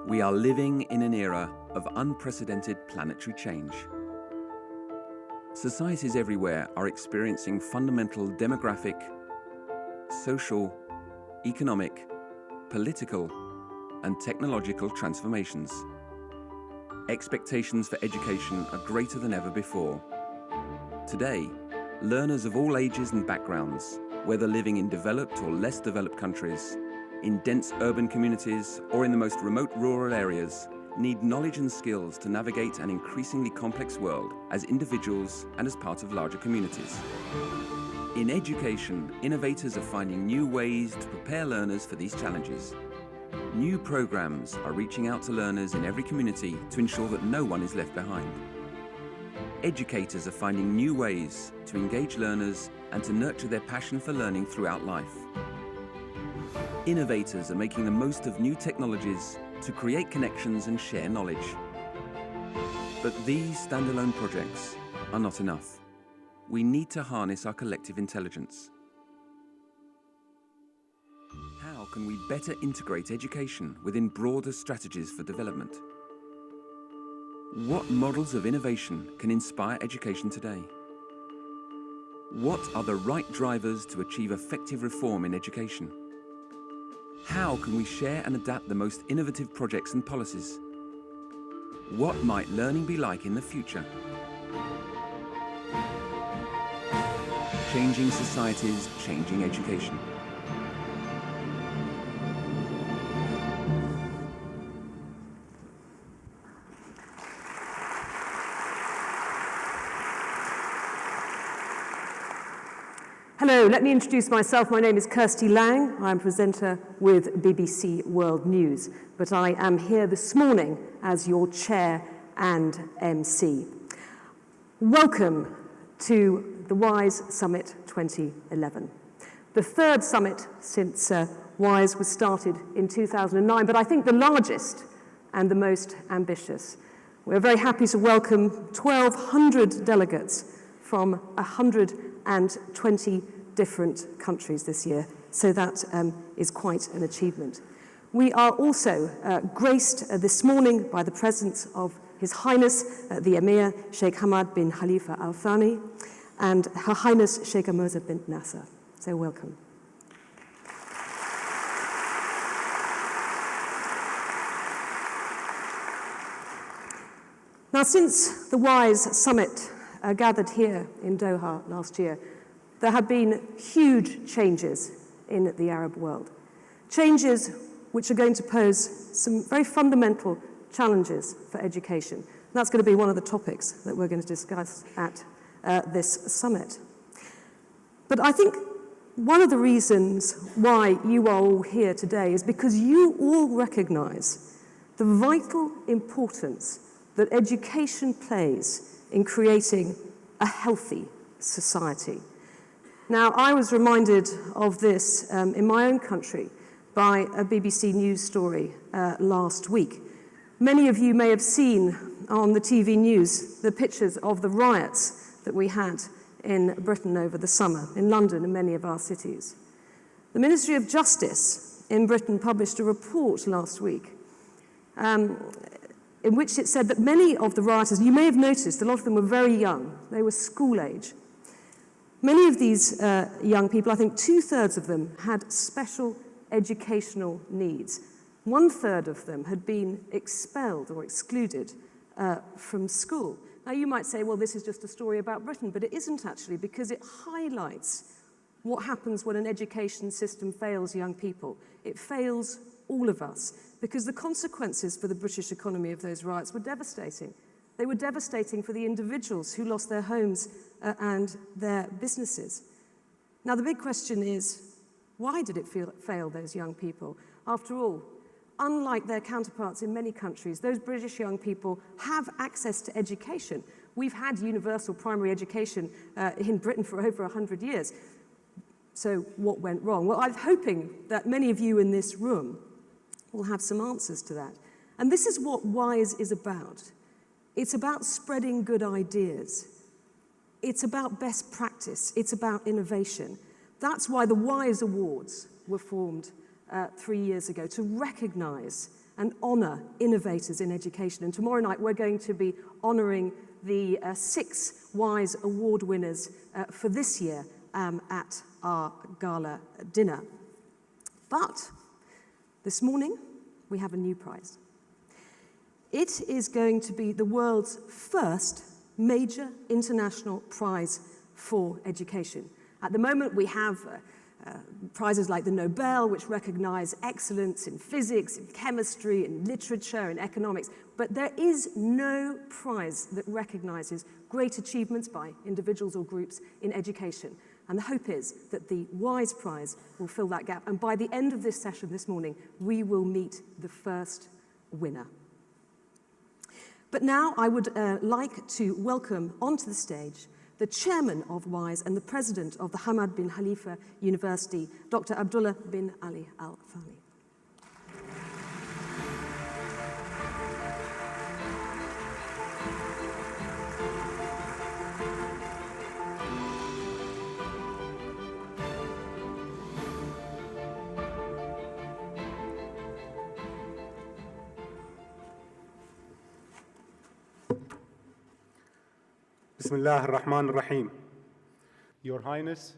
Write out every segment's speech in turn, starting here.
We are living in an era of unprecedented planetary change. Societies everywhere are experiencing fundamental demographic, social, economic, political, and technological transformations. Expectations for education are greater than ever before. Today, learners of all ages and backgrounds, whether living in developed or less developed countries, in dense urban communities or in the most remote rural areas, need knowledge and skills to navigate an increasingly complex world as individuals and as part of larger communities. In education, innovators are finding new ways to prepare learners for these challenges. New programs are reaching out to learners in every community to ensure that no one is left behind. Educators are finding new ways to engage learners and to nurture their passion for learning throughout life. Innovators are making the most of new technologies to create connections and share knowledge. But these standalone projects are not enough. We need to harness our collective intelligence. How can we better integrate education within broader strategies for development? What models of innovation can inspire education today? What are the right drivers to achieve effective reform in education? How can we share and adapt the most innovative projects and policies? What might learning be like in the future? Changing societies, changing education. Hello, let me introduce myself. My name is Kirsty Lang. I'm a presenter with BBC World News, but I am here this morning as your chair and MC. Welcome to the WISE Summit 2011, the third summit since WISE was started in 2009, but I think the largest and the most ambitious. We're very happy to welcome 1,200 delegates from 120 different countries this year, so that is quite an achievement. We are also graced this morning by the presence of His Highness the Emir Sheikh Hamad bin Khalifa Al Thani and Her Highness Sheikh Amoza bint Nasser. So welcome. Now, since the WISE Summit gathered here in Doha last year, there have been huge changes in the Arab world. Changes which are going to pose some very fundamental challenges for education. And that's going to be one of the topics that we're going to discuss at this summit. But I think one of the reasons why you are all here today is because you all recognize the vital importance that education plays in creating a healthy society. Now, I was reminded of this in my own country by a BBC News story last week. Many of you may have seen on the TV news the pictures of the riots that we had in Britain over the summer, in London and many of our cities. The Ministry of Justice in Britain published a report last week in which it said that many of the rioters, you may have noticed, a lot of them were very young. They were school age. Many of these young people, I think 2/3 of them, had special educational needs. 1/3 of them had been expelled or excluded from school. Now, you might say, well, this is just a story about Britain, but it isn't actually, because it highlights what happens when an education system fails young people. It fails all of us, because the consequences for the British economy of those riots were devastating. They were devastating for the individuals who lost their homes and their businesses. Now, the big question is, why did it fail those young people? After all, unlike their counterparts in many countries, those British young people have access to education. We've had universal primary education in Britain for over 100 years. So what went wrong? Well, I'm hoping that many of you in this room will have some answers to that. And this is what WISE is about. It's about spreading good ideas. It's about best practice. It's about innovation. That's why the WISE Awards were formed 3 years ago, to recognize and honour innovators in education. And tomorrow night we're going to be honouring the 6 WISE award winners for this year at our gala dinner. But this morning we have a new prize. It is going to be the world's first major international prize for education. At the moment we have prizes like the Nobel, which recognize excellence in physics, in chemistry, in literature, in economics, but there is no prize that recognizes great achievements by individuals or groups in education. And the hope is that the WISE Prize will fill that gap. And by the end of this session this morning, we will meet the first winner. But now I would like to welcome onto the stage the chairman of WISE and the president of the Hamad bin Khalifa University, Dr. Abdullah bin Ali Al Thani. Bismillah ar-Rahman ar-Rahim. Your Highness,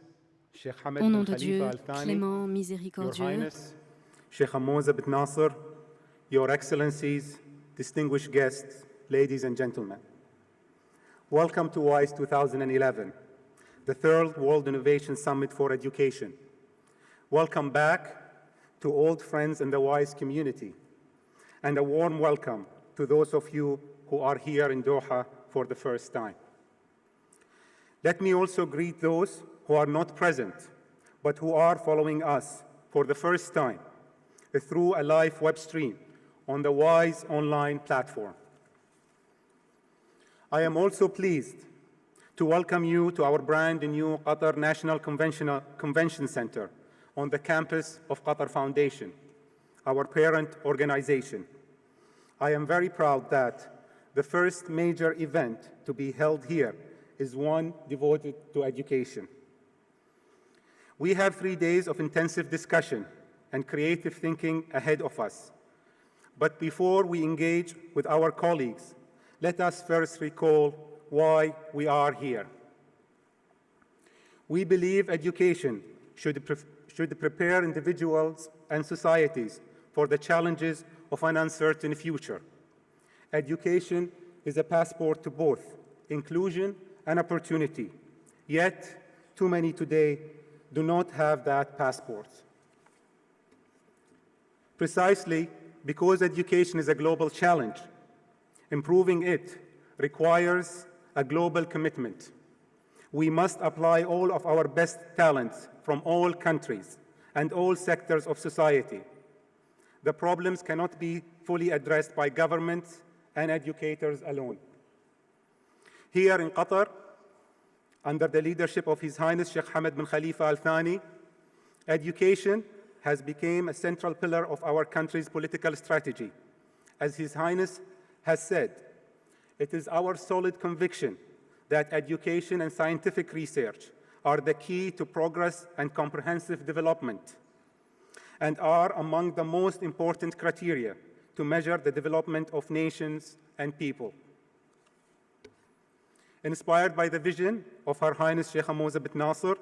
Sheikh Hamad bin Khalifa Al Thani, Your Highness, Sheikh Hamouza bin Nasser, Your Excellencies, distinguished guests, ladies and gentlemen. Welcome to WISE 2011, the third World Innovation Summit for Education. Welcome back to old friends in the WISE community, and a warm welcome to those of you who are here in Doha for the first time. Let me also greet those who are not present, but who are following us for the first time through a live web stream on the WISE online platform. I am also pleased to welcome you to our brand new Qatar National Convention Center on the campus of Qatar Foundation, our parent organization. I am very proud that the first major event to be held here is one devoted to education. We have 3 days of intensive discussion and creative thinking ahead of us. But before we engage with our colleagues, let us first recall why we are here. We believe education should prepare individuals and societies for the challenges of an uncertain future. Education is a passport to both inclusion and opportunity. Yet, too many today do not have that passport. Precisely because education is a global challenge, improving it requires a global commitment. We must apply all of our best talents from all countries and all sectors of society. The problems cannot be fully addressed by governments and educators alone. Here in Qatar, under the leadership of His Highness Sheikh Hamad bin Khalifa Al Thani, education has become a central pillar of our country's political strategy. As His Highness has said, it is our solid conviction that education and scientific research are the key to progress and comprehensive development, and are among the most important criteria to measure the development of nations and people. Inspired by the vision of Her Highness Sheikh Hamouza bin Nasser,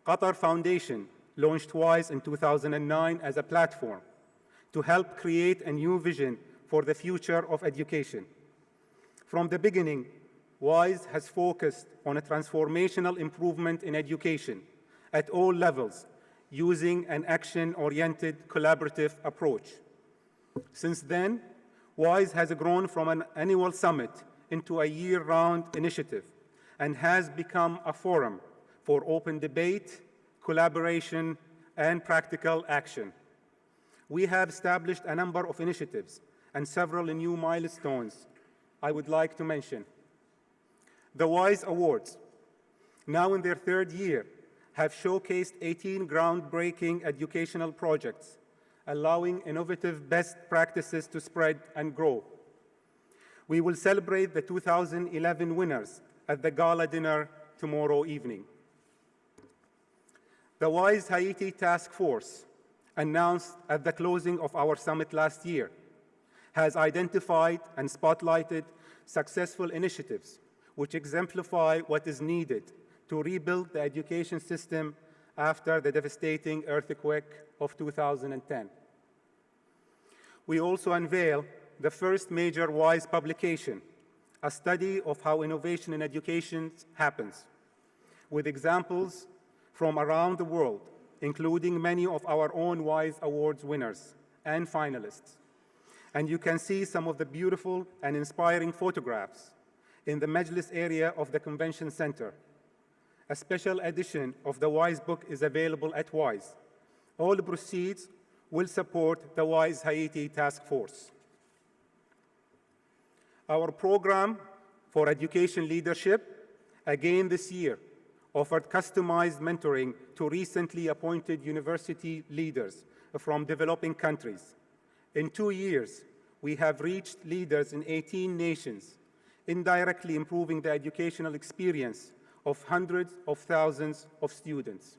Qatar Foundation launched WISE in 2009 as a platform to help create a new vision for the future of education. From the beginning, WISE has focused on a transformational improvement in education at all levels, using an action-oriented collaborative approach. Since then, WISE has grown from an annual summit into a year-round initiative and has become a forum for open debate, collaboration, and practical action. We have established a number of initiatives and several new milestones I would like to mention. The WISE Awards, now in their 3rd year, have showcased 18 groundbreaking educational projects, allowing innovative best practices to spread and grow. We will celebrate the 2011 winners at the gala dinner tomorrow evening. The WISE Haiti Task Force, announced at the closing of our summit last year, has identified and spotlighted successful initiatives which exemplify what is needed to rebuild the education system after the devastating earthquake of 2010. We also unveil the first major WISE publication, a study of how innovation in education happens, with examples from around the world, including many of our own WISE Awards winners and finalists. And you can see some of the beautiful and inspiring photographs in the Majlis area of the Convention Center. A special edition of the WISE book is available at WISE. All proceeds will support the WISE Haiti Task Force. Our program for education leadership, again this year, offered customized mentoring to recently appointed university leaders from developing countries. In 2 years, we have reached leaders in 18 nations, indirectly improving the educational experience of hundreds of thousands of students.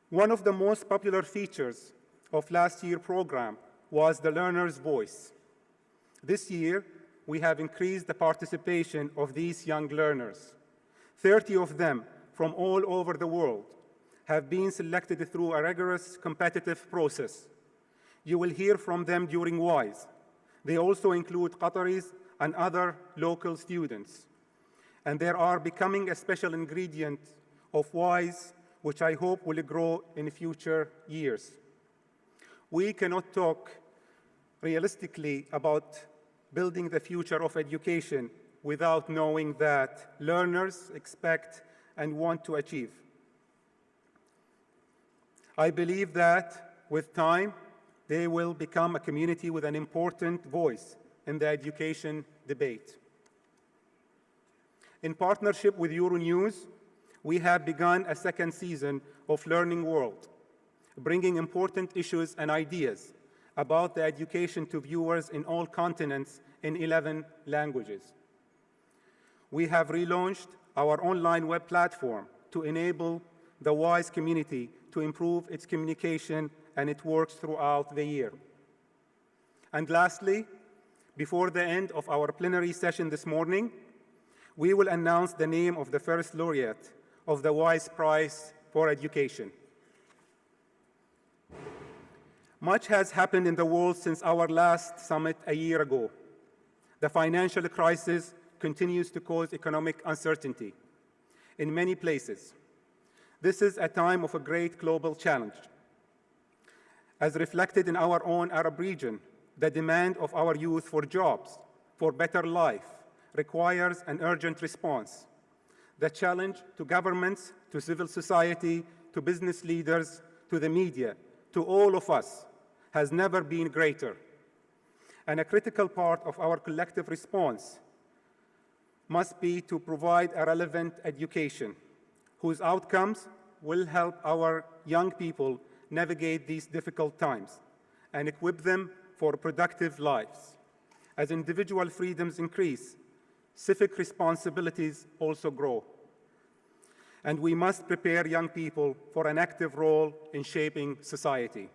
One of the most popular features of last year's program was the learner's voice. This year, we have increased the participation of these young learners. 30 of them from all over the world have been selected through a rigorous competitive process. You will hear from them during WISE. They also include Qataris and other local students. And they are becoming a special ingredient of WISE, which I hope will grow in future years. We cannot talk realistically about building the future of education without knowing that learners expect and want to achieve. I believe that with time, they will become a community with an important voice in the education debate. In partnership with Euronews, we have begun a second season of Learning World, bringing important issues and ideas about the education to viewers in all continents in 11 languages. We have relaunched our online web platform to enable the WISE community to improve its communication, and it works throughout the year. And lastly, before the end of our plenary session this morning, we will announce the name of the first laureate of the WISE Prize for Education. Much has happened in the world since our last summit a year ago. The financial crisis continues to cause economic uncertainty in many places. This is a time of a great global challenge. As reflected in our own Arab region, the demand of our youth for jobs, for better life, requires an urgent response. The challenge to governments, to civil society, to business leaders, to the media, to all of us, has never been greater. And a critical part of our collective response must be to provide a relevant education whose outcomes will help our young people navigate these difficult times and equip them for productive lives. As individual freedoms increase, civic responsibilities also grow. And we must prepare young people for an active role in shaping society.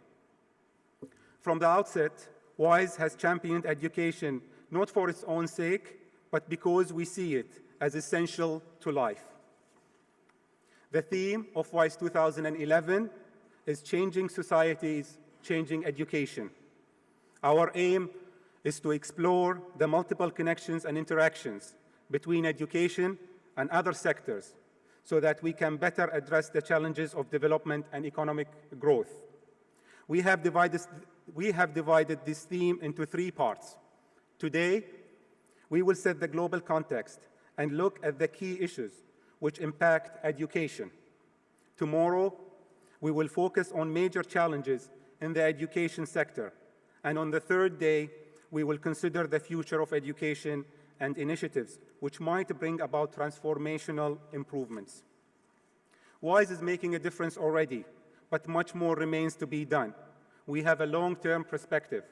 From the outset, WISE has championed education not for its own sake, but because we see it as essential to life. The theme of WISE 2011 is changing societies, changing education. Our aim is to explore the multiple connections and interactions between education and other sectors so that we can better address the challenges of development and economic growth. We have divided this theme into 3 parts. Today, we will set the global context and look at the key issues which impact education. Tomorrow, we will focus on major challenges in the education sector. And on the 3rd day, we will consider the future of education and initiatives which might bring about transformational improvements. WISE is making a difference already, but much more remains to be done. We have a long-term perspective,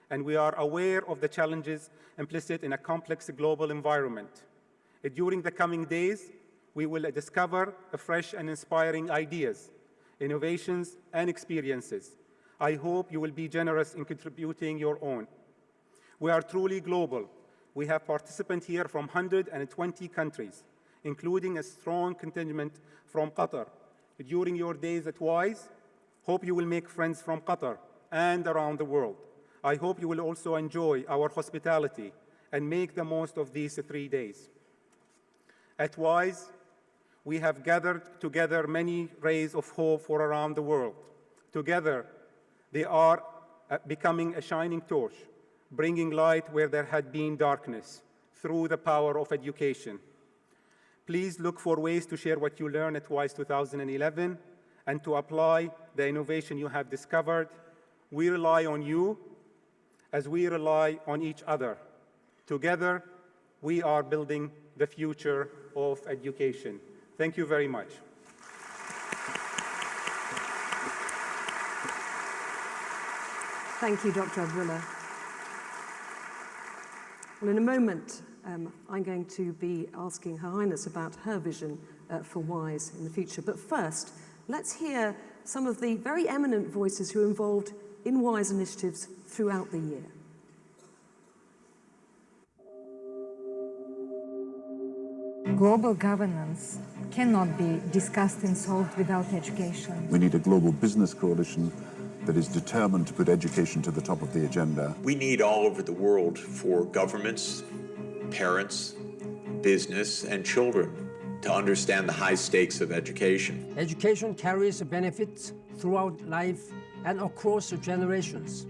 and we are aware of the challenges implicit in a complex global environment. During the coming days, we will discover fresh and inspiring ideas, innovations, and experiences. I hope you will be generous in contributing your own. We are truly global. We have participants here from 120 countries, including a strong contingent from Qatar. During your days at WISE, hope you will make friends from Qatar and around the world. I hope you will also enjoy our hospitality and make the most of these 3 days. At WISE, we have gathered together many rays of hope for around the world. Together, they are becoming a shining torch, bringing light where there had been darkness through the power of education. Please look for ways to share what you learned at WISE 2011 and to apply the innovation you have discovered. We rely on you as we rely on each other. Together, we are building the future of education. Thank you very much. Thank you, Dr. Abdullah. Well, in a moment, I'm going to be asking Her Highness about her vision for WISE in the future. But first, let's hear some of the very eminent voices who are involved in WISE initiatives throughout the year. Global governance cannot be discussed and solved without education. We need a global business coalition that is determined to put education to the top of the agenda. We need all over the world for governments, parents, business, and children to understand the high stakes of education. Education carries benefits throughout life and across generations.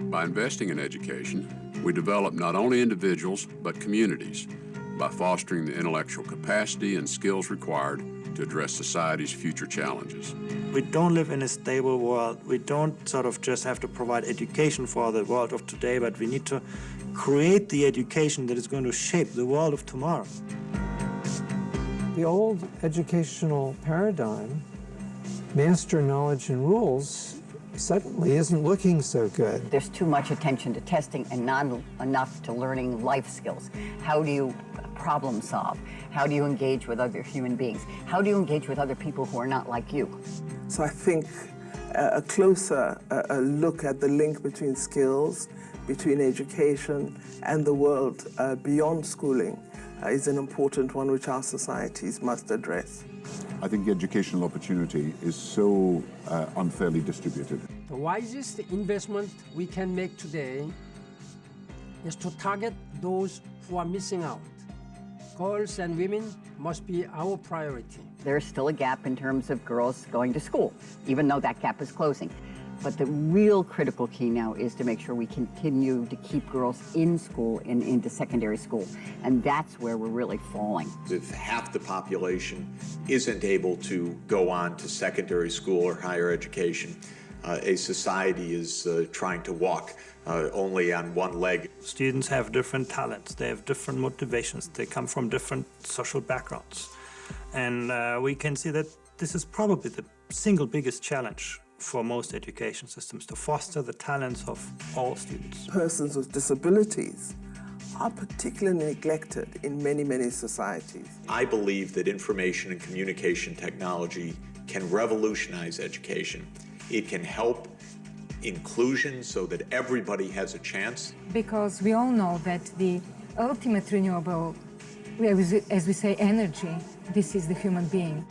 By investing in education, we develop not only individuals, but communities by fostering the intellectual capacity and skills required to address society's future challenges. We don't live in a stable world. We don't sort of just have to provide education for the world of today, but we need to create the education that is going to shape the world of tomorrow. The old educational paradigm, master knowledge and rules, suddenly isn't looking so good. There's too much attention to testing and not enough to learning life skills. How do you problem solve? How do you engage with other human beings? How do you engage with other people who are not like you? So I think a closer look at the link between skills, between education and the world beyond schooling is an important one which our societies must address. I think educational opportunity is so unfairly distributed. The wisest investment we can make today is to target those who are missing out. Girls and women must be our priority. There's still a gap in terms of girls going to school, even though that gap is closing. But the real critical key now is to make sure we continue to keep girls in school and into secondary school. And that's where we're really falling. If half the population isn't able to go on to secondary school or higher education, a society is trying to walk only on one leg. Students have different talents, they have different motivations, they come from different social backgrounds. And we can see that this is probably the single biggest challenge for most education systems, to foster the talents of all students. Persons with disabilities are particularly neglected in many, many societies. I believe that information and communication technology can revolutionize education. It can help inclusion so that everybody has a chance. Because we all know that the ultimate renewable, as we say, energy, this is the human being.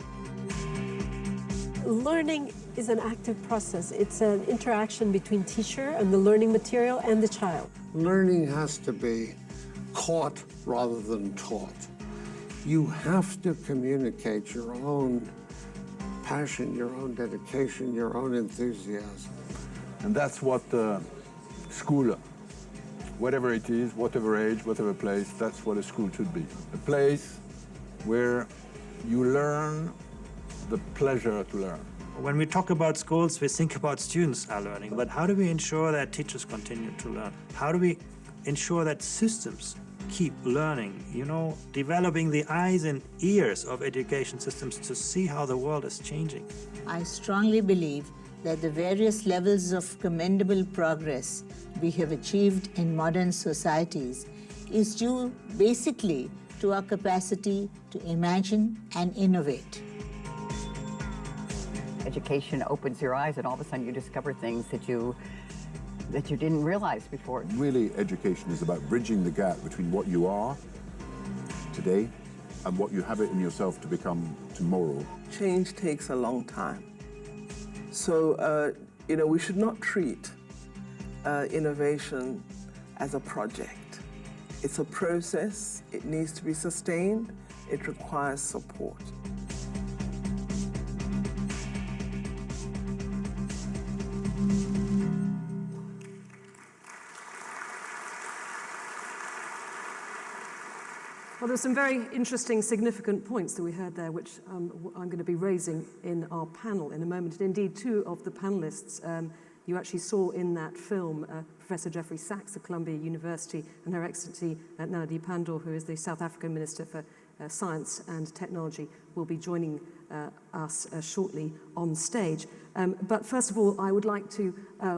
Learning is an active process. It's an interaction between teacher and the learning material and the child. Learning has to be caught rather than taught. You have to communicate your own passion, your own dedication, your own enthusiasm. And that's what school, whatever it is, whatever age, whatever place, that's what a school should be. A place where you learn the pleasure to learn. When we talk about schools, we think about students are learning, but how do we ensure that teachers continue to learn? How do we ensure that systems keep learning, developing the eyes and ears of education systems to see how the world is changing? I strongly believe that the various levels of commendable progress we have achieved in modern societies is due basically to our capacity to imagine and innovate. Education opens your eyes, and all of a sudden you discover things that you didn't realize before. Really, education is about bridging the gap between what you are today and what you have it in yourself to become tomorrow. Change takes a long time. So, we should not treat innovation as a project. It's a process, it needs to be sustained, it requires support. Well, there's some very interesting, significant points that we heard there, which I'm going to be raising in our panel in a moment. And indeed, two of the panelists you actually saw in that film, Professor Jeffrey Sachs of Columbia University and Her Excellency Naledi Pandor, who is the South African Minister for Science and Technology, will be joining us shortly on stage. But first of all, I would like to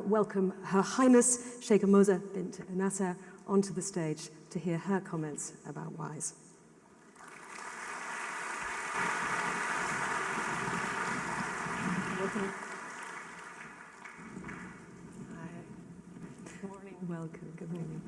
welcome Her Highness Sheikh Hamoza bint Nasser onto the stage to hear her comments about WISE. Welcome. Good morning. Welcome. Good morning.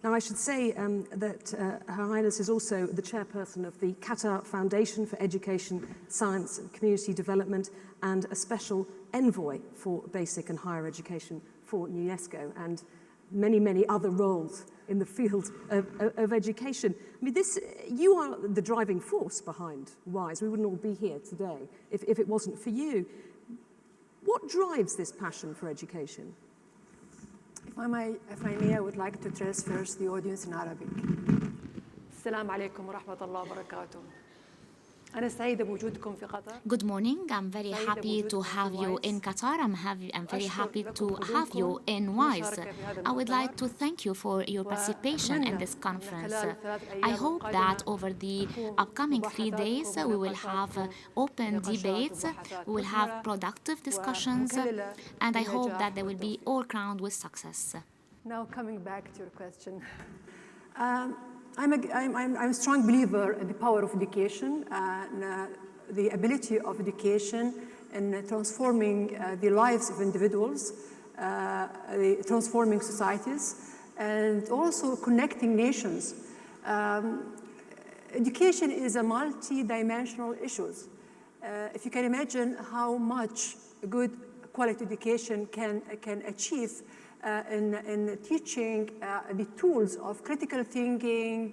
Now, I should say that Her Highness is also the chairperson of the Qatar Foundation for Education, Science and Community Development, and a special envoy for basic and higher education for UNESCO, and many, many other roles in the field of education. I mean, you are the driving force behind WISE. We wouldn't all be here today if it wasn't for you. What drives this passion for education? If I may, I would like to address first the audience in Arabic. السلام عليكم ورحمة الله وبركاته. أنا سعيدة بوجودكم في قطر. Good morning. I'm very happy to have you in Qatar. I'm very happy to have you in WISE. I would like to thank you for your participation in this conference. I hope that over the upcoming 3 days we will have open debates, we will have productive discussions, and I hope that they will be all crowned with success. Now coming back to your question. I'm a strong believer in the power of education and the ability of education in transforming the lives of individuals, transforming societies, and also connecting nations. Education is a multi-dimensional issue. If you can imagine how much good quality education can achieve in teaching the tools of critical thinking,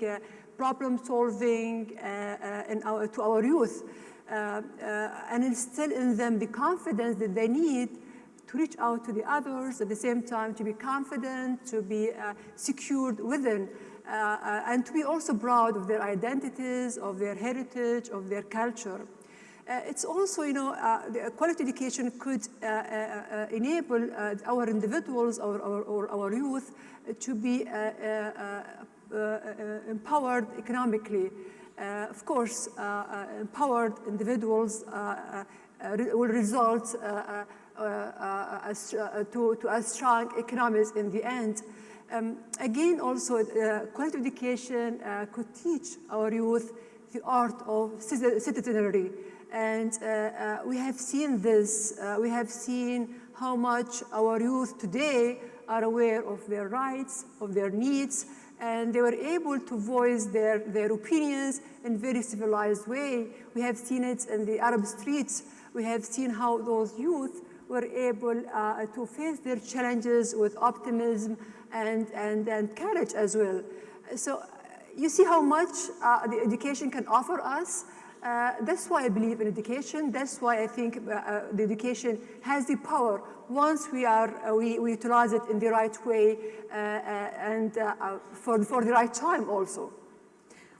problem solving to our youth, and instill in them the confidence that they need to reach out to the others, at the same time to be confident, to be secured within, and to be also proud of their identities, of their heritage, of their culture. It's also, the quality education could enable our individuals or our youth to be empowered economically. Of course, empowered individuals will result to a strong economies in the end. Again, also, quality education could teach our youth the art of citizenry. And we have seen this. We have seen how much our youth today are aware of their rights, of their needs, and they were able to voice their opinions in a very civilized way. We have seen it in the Arab streets. We have seen how those youth were able to face their challenges with optimism and courage as well. So you see how much the education can offer us. That's why I believe in education. That's why I think the education has the power once we utilize it in the right way and for the right time also.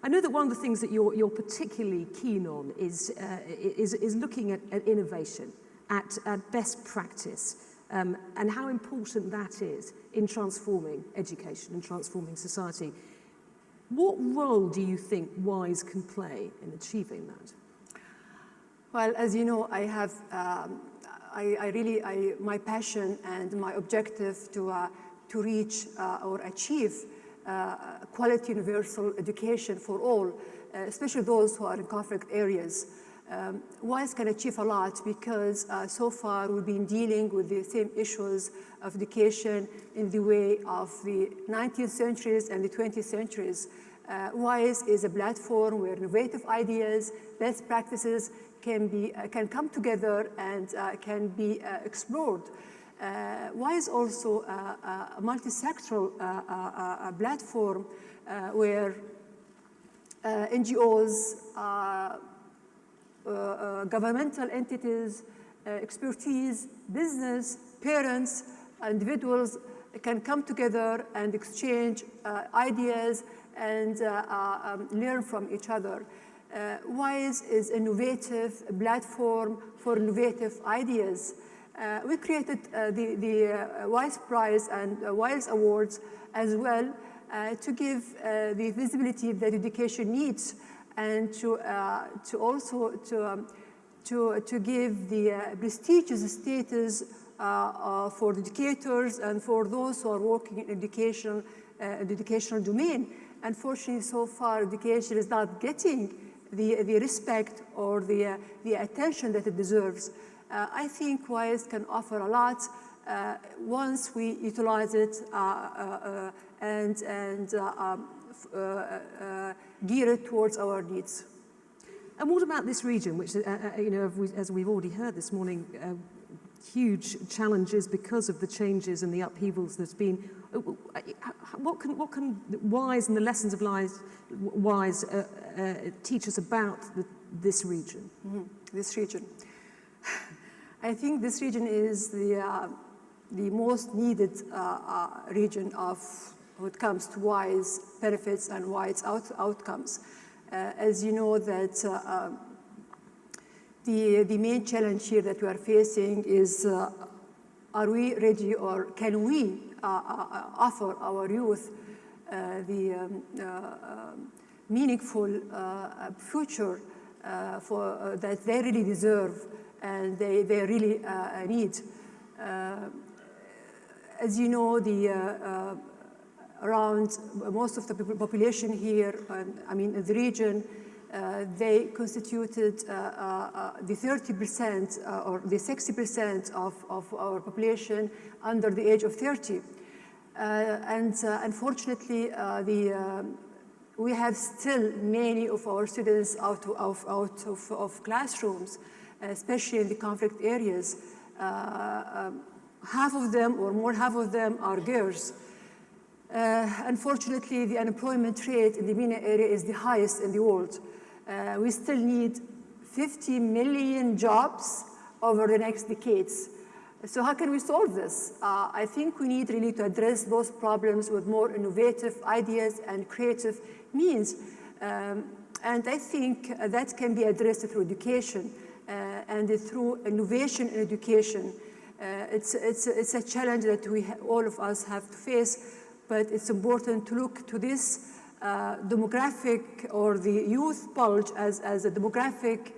I know that one of the things that you're particularly keen on is looking at innovation, at best practice, and how important that is in transforming education and transforming society. What role do you think WISE can play in achieving that? Well, as you know, I have, my passion and my objective to reach or achieve quality universal education for all, especially those who are in conflict areas. WISE can achieve a lot because so far we've been dealing with the same issues of education in the way of the 19th centuries and the 20th centuries. WISE is a platform where innovative ideas, best practices can come together and can be explored. WISE also a multi-sectoral platform where NGOs, governmental entities, expertise, business, parents, individuals can come together and exchange ideas and learn from each other. WISE is an innovative platform for innovative ideas. We created the WISE Prize and WISE Awards as well to give the visibility that education needs, and to also to give the prestigious status for educators and for those who are working in education, the educational domain. Unfortunately, so far, education is not getting the respect or the attention that it deserves. I think WISE can offer a lot once we utilize it and gear it towards our needs. And what about this region, which, you know, as we've already heard this morning, huge challenges because of the changes and the upheavals there's been. What can WISE and the lessons of WISE teach us about this region? This region. I think this region is the most needed region when it comes to WISE benefits and WISE outcomes. As you know, that the main challenge here that we are facing is, are we ready, or can we offer our youth the meaningful future that they really deserve and they really need. As you know, around most of the population here, in the region, they constituted the 30% or the 60% of our population under the age of 30. Unfortunately, we have still many of our students out of classrooms, especially in the conflict areas. Half of them, or more half of them, are girls. Unfortunately, the unemployment rate in the MENA area is the highest in the world. We still need 50 million jobs over the next decades. So how can we solve this? I think we need really to address those problems with more innovative ideas and creative means. And I think that can be addressed through education and through innovation in education. It's a challenge that all of us have to face, but it's important to look to this demographic or the youth bulge as a demographic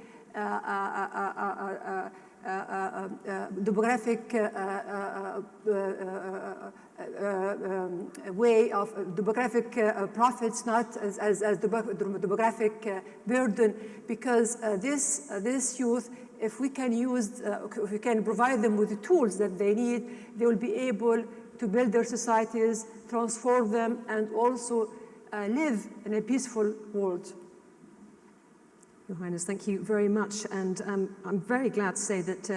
way of demographic profits, not as demographic burden, because this youth, if we can provide them with the tools that they need, they will be able to build their societies, transform them, and also live in a peaceful world. Your Highness, thank you very much, and I'm very glad to say that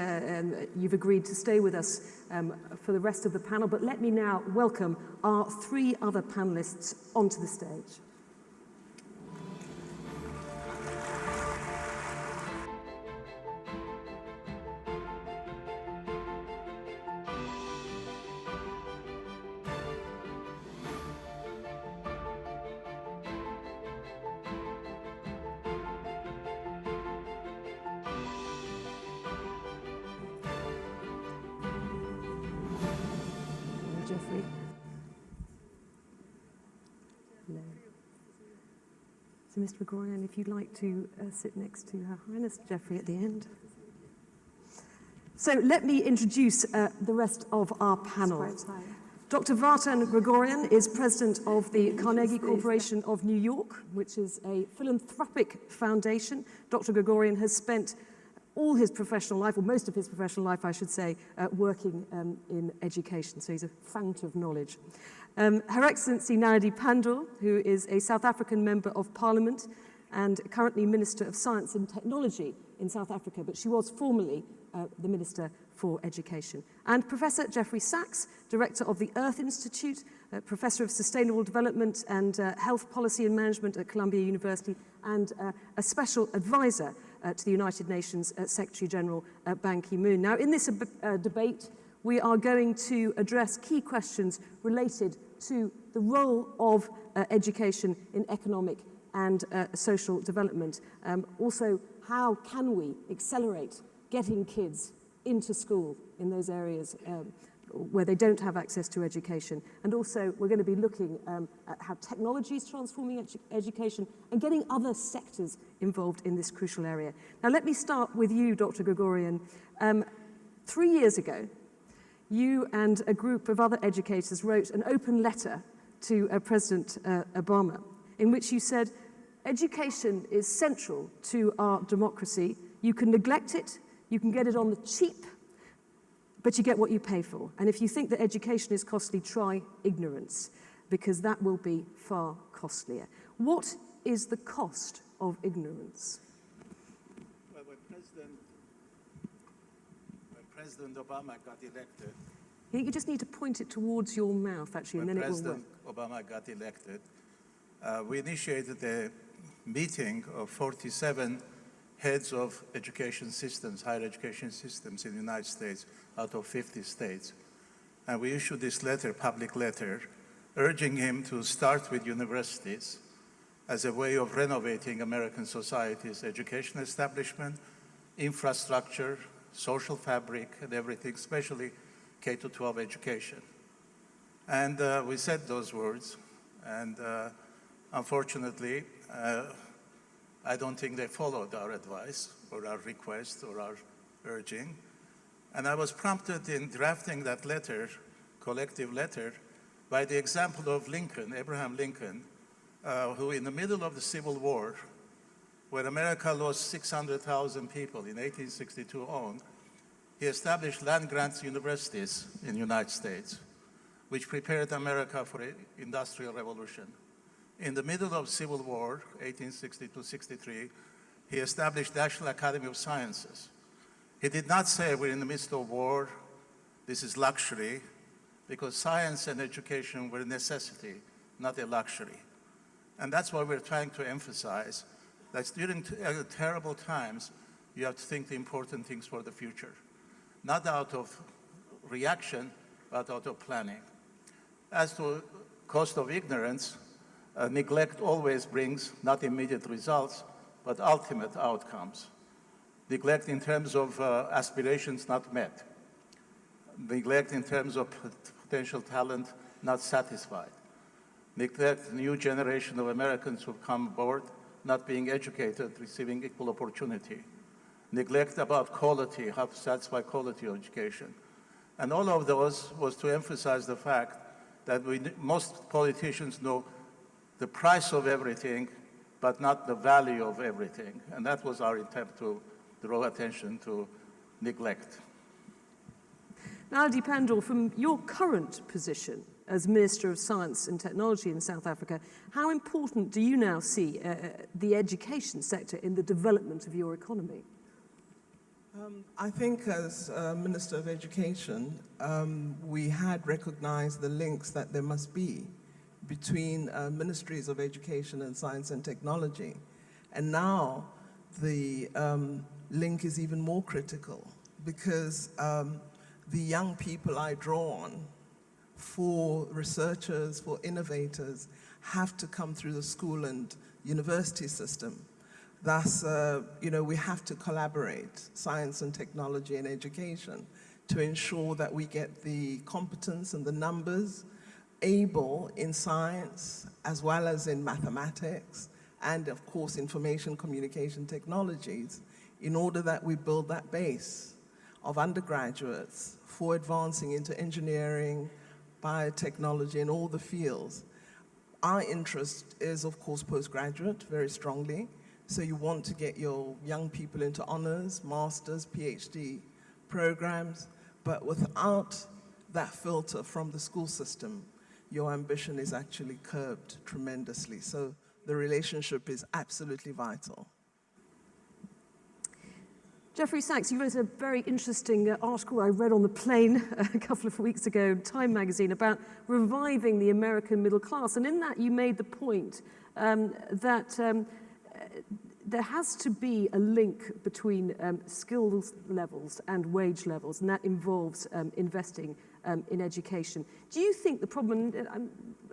you've agreed to stay with us for the rest of the panel, but let me now welcome our three other panelists onto the stage. Jeffrey. So, Mr. Gregorian, if you'd like to sit next to Her Highness Jeffrey at the end. So let me introduce the rest of our panel. Dr. Vartan Gregorian is president of the Carnegie Corporation of New York, which is a philanthropic foundation. Dr. Gregorian has spent all his professional life, or most of his professional life, I should say, working in education, so he's a fount of knowledge. Her Excellency Naredi Pandor, who is a South African Member of Parliament and currently Minister of Science and Technology in South Africa, but she was formerly the Minister for Education. And Professor Jeffrey Sachs, Director of the Earth Institute, Professor of Sustainable Development and Health Policy and Management at Columbia University, and a Special Advisor to the United Nations Secretary General Ban Ki-moon. Now, in this debate, we are going to address key questions related to the role of education in economic and social development. Also, how can we accelerate getting kids into school in those areas where they don't have access to education. And also, we're going to be looking at how technology is transforming education and getting other sectors involved in this crucial area. Now, let me start with you, Dr. Gregorian. 3 years ago, you and a group of other educators wrote an open letter to President Obama, in which you said, education is central to our democracy. You can neglect it, you can get it on the cheap, but you get what you pay for. And if you think that education is costly, try ignorance, because that will be far costlier. What is the cost of ignorance? Well, when President Obama got elected, I think you just need to point it towards your mouth, actually, and then it will work. When President Obama got elected, we initiated a meeting of 47 heads of education systems, higher education systems in the United States, out of 50 states. And we issued this letter, public letter, urging him to start with universities as a way of renovating American society's education establishment, infrastructure, social fabric, and everything, especially K-12 education. And we said those words, and unfortunately, I don't think they followed our advice or our request or our urging. And I was prompted in drafting that letter, collective letter, by the example of Lincoln, Abraham Lincoln, who in the middle of the Civil War, when America lost 600,000 people in 1862 on, he established land-grant universities in the United States, which prepared America for an industrial revolution. In the middle of Civil War, 1862-63, he established the National Academy of Sciences. He did not say we're in the midst of war, this is luxury, because science and education were a necessity, not a luxury. And that's why we're trying to emphasize that during terrible times, you have to think the important things for the future, not out of reaction, but out of planning. As to cost of ignorance, neglect always brings not immediate results, but ultimate outcomes. Neglect in terms of aspirations not met. Neglect in terms of potential talent not satisfied. Neglect new generation of Americans who come aboard not being educated, receiving equal opportunity. Neglect about quality, how to satisfy quality of education. And all of those was to emphasize the fact that most politicians know the price of everything, but not the value of everything. And that was our attempt to draw attention to neglect. Naredi Pandor, from your current position as Minister of Science and Technology in South Africa, how important do you now see the education sector in the development of your economy? I think as Minister of Education, we had recognized the links that there must be between ministries of education and science and technology. And now the link is even more critical because the young people I draw on for researchers, for innovators, have to come through the school and university system. Thus, we have to collaborate, science and technology and education, to ensure that we get the competence and the numbers able in science, as well as in mathematics, and of course information communication technologies, in order that we build that base of undergraduates for advancing into engineering, biotechnology, and all the fields. Our interest is, of course, postgraduate, very strongly. So you want to get your young people into honors, masters, PhD programs, but without that filter from the school system, your ambition is actually curbed tremendously. So the relationship is absolutely vital. Jeffrey Sachs, you wrote a very interesting article I read on the plane a couple of weeks ago in Time magazine about reviving the American middle class. And in that you made the point that there has to be a link between skills levels and wage levels, and that involves investing in education. Do you think the problem,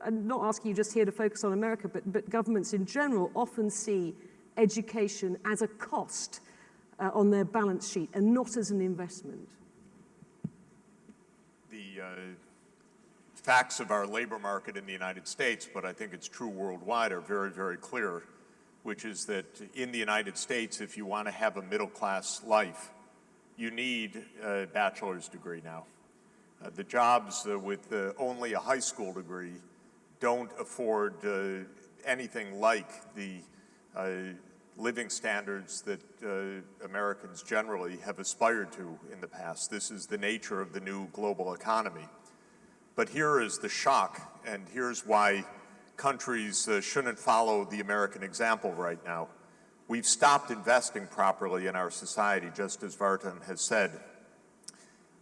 I'm not asking you just here to focus on America, but governments in general often see education as a cost on their balance sheet and not as an investment? The facts of our labor market in the United States, but I think it's true worldwide, are very, very clear, which is that in the United States, if you want to have a middle-class life, you need a bachelor's degree now. The jobs with only a high school degree don't afford anything like the living standards that Americans generally have aspired to in the past. This is the nature of the new global economy. But here is the shock, and here's why countries shouldn't follow the American example right now. We've stopped investing properly in our society, just as Vartan has said.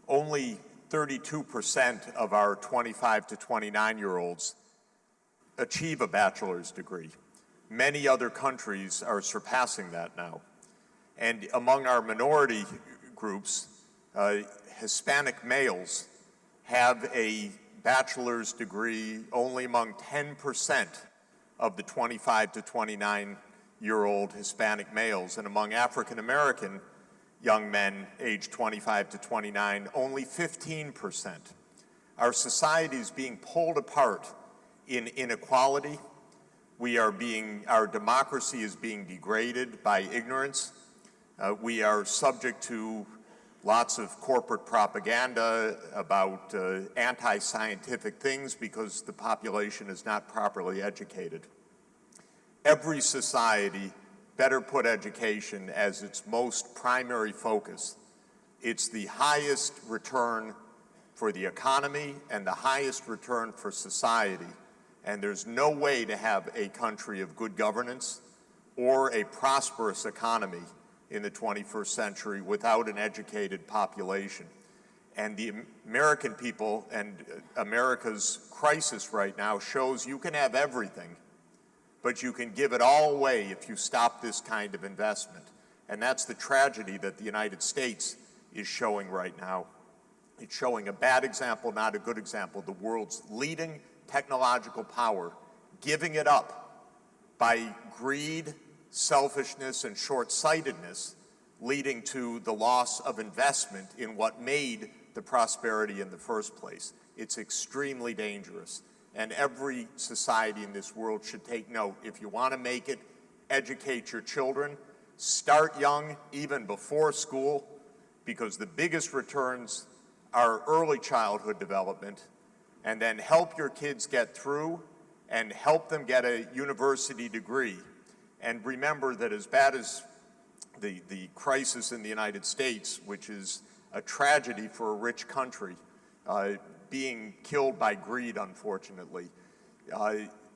Only 32% of our 25 to 29-year-olds achieve a bachelor's degree. Many other countries are surpassing that now. And among our minority groups, Hispanic males have a bachelor's degree only among 10% of the 25 to 29-year-old Hispanic males. And among African American young men aged 25 to 29, only 15%. Our society is being pulled apart in inequality. Our democracy is being degraded by ignorance. We are subject to lots of corporate propaganda about anti-scientific things because the population is not properly educated. Every society better put education as its most primary focus. It's the highest return for the economy and the highest return for society. And there's no way to have a country of good governance or a prosperous economy in the 21st century without an educated population. And the American people and America's crisis right now shows you can have everything, but you can give it all away if you stop this kind of investment. And that's the tragedy that the United States is showing right now. It's showing a bad example, not a good example. The world's leading technological power, giving it up by greed, selfishness, and short-sightedness, leading to the loss of investment in what made the prosperity in the first place. It's extremely dangerous, and every society in this world should take note. If you want to make it, educate your children, start young, even before school, because the biggest returns are early childhood development, and then help your kids get through and help them get a university degree. And remember that as bad as the crisis in the United States, which is a tragedy for a rich country, being killed by greed, unfortunately,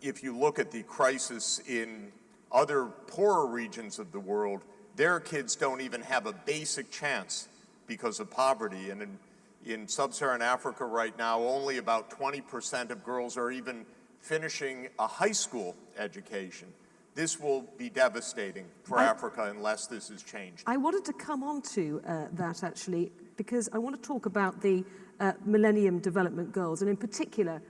if you look at the crisis in other poorer regions of the world, their kids don't even have a basic chance because of poverty. And in sub-Saharan Africa right now, only about 20% of girls are even finishing a high school education. This will be devastating for Africa unless this is changed. I wanted to come on to that, actually, because I want to talk about the Millennium Development Goals, and in particular,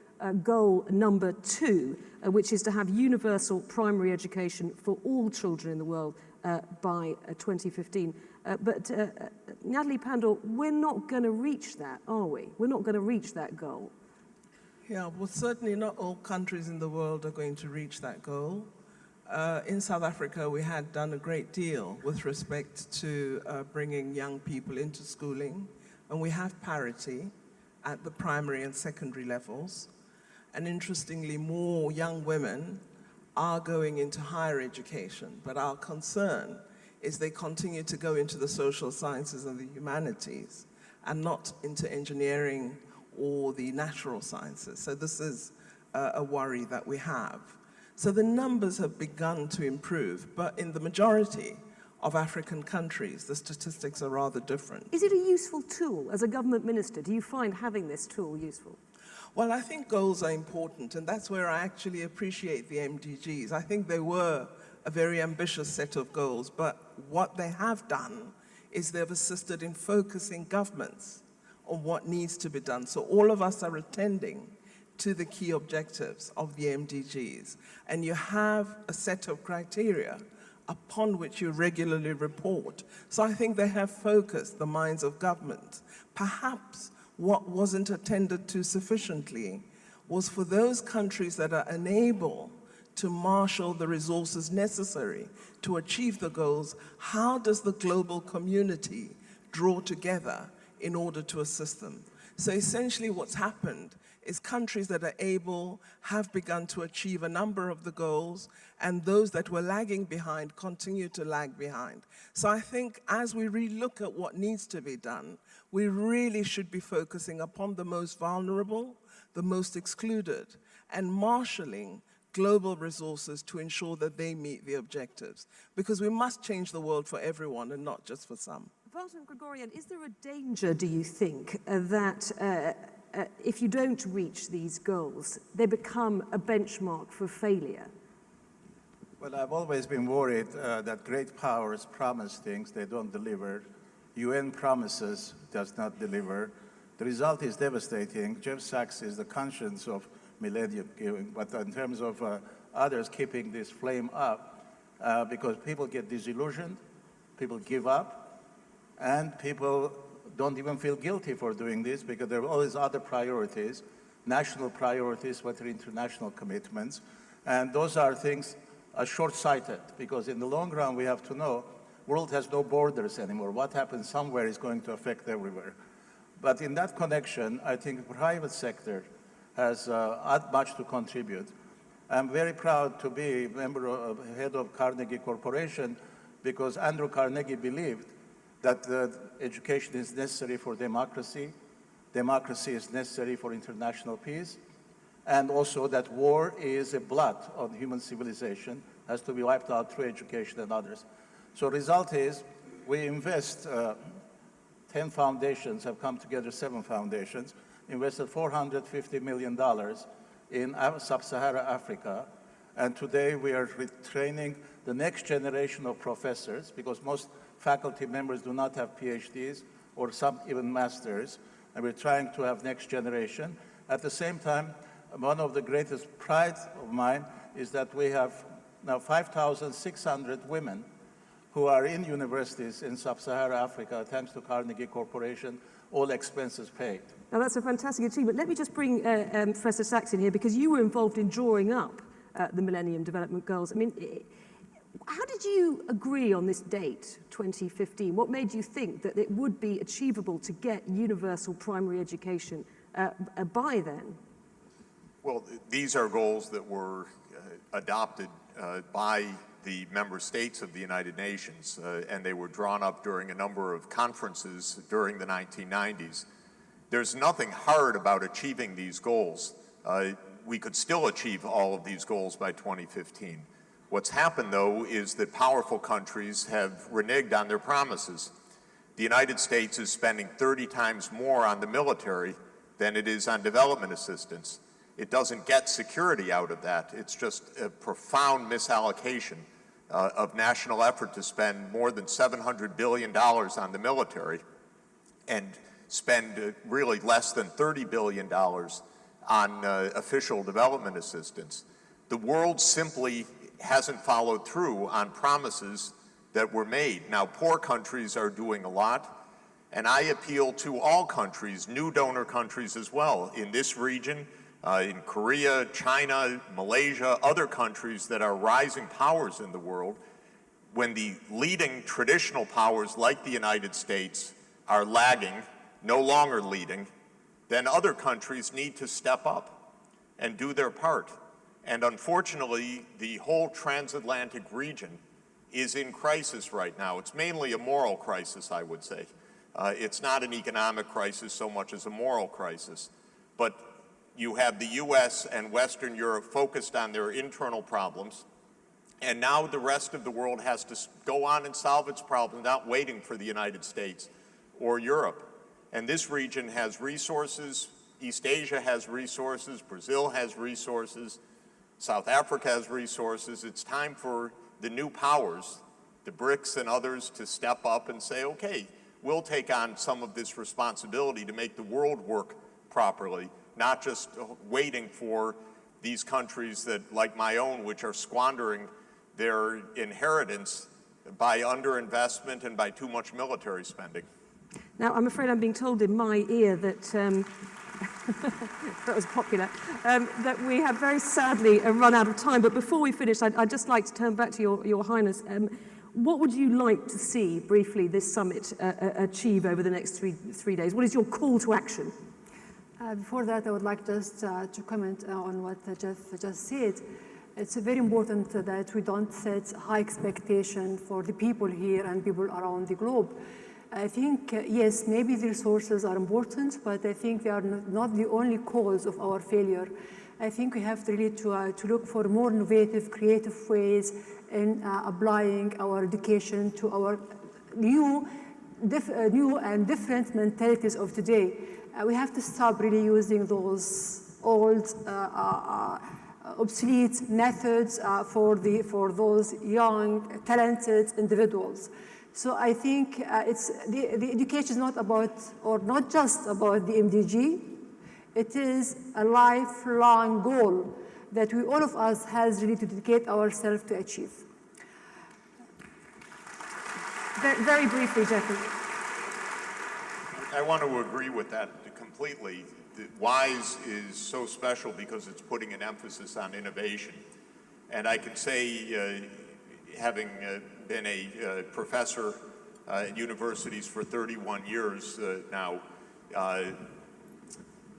goal number 2, which is to have universal primary education for all children in the world by 2015. But Natalie Pandor, we're not going to reach that, are we? We're not going to reach that goal. Yeah, well, certainly not all countries in the world are going to reach that goal. In South Africa, we had done a great deal with respect to bringing young people into schooling, and we have parity at the primary and secondary levels. And interestingly, more young women are going into higher education, but our concern is they continue to go into the social sciences and the humanities and not into engineering or the natural sciences. So this is a worry that we have. So the numbers have begun to improve, but in the majority of African countries, the statistics are rather different. Is it a useful tool? As a government minister, do you find having this tool useful? Well, I think goals are important, and that's where I actually appreciate the MDGs. I think they were a very ambitious set of goals, but what they have done is they've assisted in focusing governments on what needs to be done. So all of us are attending to the key objectives of the MDGs, and you have a set of criteria upon which you regularly report. So I think they have focused the minds of government. Perhaps what wasn't attended to sufficiently was for those countries that are unable to marshal the resources necessary to achieve the goals, how does the global community draw together in order to assist them? So essentially what's happened is countries that are able have begun to achieve a number of the goals, and those that were lagging behind continue to lag behind. So I think as we relook at what needs to be done, we really should be focusing upon the most vulnerable, the most excluded, and marshalling global resources to ensure that they meet the objectives. Because we must change the world for everyone and not just for some. Walter Gregorian, is there a danger, do you think, that if you don't reach these goals, they become a benchmark for failure? Well, I've always been worried that great powers promise things they don't deliver. UN promises, does not deliver. The result is devastating. Jeff Sachs is the conscience of millennium giving, but in terms of others keeping this flame up, because people get disillusioned, people give up, and people don't even feel guilty for doing this because there are always other priorities, national priorities, what are international commitments, and those are things short-sighted, because in the long run we have to know world has no borders anymore. What happens somewhere is going to affect everywhere. But in that connection, I think the private sector has much to contribute. I'm very proud to be a member of, head of Carnegie Corporation, because Andrew Carnegie believed that education is necessary for democracy, democracy is necessary for international peace, and also that war is a blot on human civilization, has to be wiped out through education and others. So result is we invest, 10 foundations have come together, 7 foundations, invested $450 million in sub-Saharan Africa, and today we are retraining the next generation of professors, because most faculty members do not have PhDs, or some even masters, and we're trying to have next generation. At the same time, one of the greatest pride of mine is that we have now 5,600 women who are in universities in sub-Saharan Africa, thanks to Carnegie Corporation, all expenses paid. Now that's a fantastic achievement. Let me just bring Professor Sachs in here, because you were involved in drawing up the Millennium Development Goals. I mean, how did you agree on this date, 2015? What made you think that it would be achievable to get universal primary education by then? Well, these are goals that were adopted by the member states of the United Nations, and they were drawn up during a number of conferences during the 1990s. There's nothing hard about achieving these goals. We could still achieve all of these goals by 2015. What's happened, though, is that powerful countries have reneged on their promises. The United States is spending 30 times more on the military than it is on development assistance. It doesn't get security out of that. It's just a profound misallocation of national effort to spend more than $700 billion on the military and spend really less than $30 billion on official development assistance. The world simply hasn't followed through on promises that were made. Now, poor countries are doing a lot, and I appeal to all countries, new donor countries as well, in this region in Korea, China, Malaysia, other countries that are rising powers in the world, when the leading traditional powers like the United States are lagging, no longer leading, then other countries need to step up and do their part. And unfortunately, the whole transatlantic region is in crisis right now. It's mainly a moral crisis, I would say. It's not an economic crisis so much as a moral crisis. But you have the US and Western Europe focused on their internal problems, and now the rest of the world has to go on and solve its problems, not waiting for the United States or Europe. And this region has resources. East Asia has resources. Brazil has resources. South Africa has resources. It's time for the new powers, the BRICS and others, to step up and say, okay, we'll take on some of this responsibility to make the world work properly, not just waiting for these countries that, like my own, which are squandering their inheritance by underinvestment and by too much military spending. Now, I'm afraid I'm being told in my ear that, that was popular, that we have very sadly run out of time. But before we finish, I'd just like to turn back to Your Highness. What would you like to see, briefly, this summit achieve over the next three days? What is your call to action? Before that, I would like just to comment on what Jeff just said. It's very important that we don't set high expectations for the people here and people around the globe. I think, yes, maybe the resources are important, but I think they are not the only cause of our failure. I think we have really to look for more innovative, creative ways in applying our education to our new and different mentalities of today. We have to stop really using those old, obsolete methods for those young, talented individuals. So I think the education is not about, or not just about the MDG. It is a lifelong goal that all of us has really to dedicate ourselves to achieve. Very briefly, Jeffrey. I want to agree with that completely. WISE is so special because it's putting an emphasis on innovation. And I can say, having been a professor at universities for 31 years now,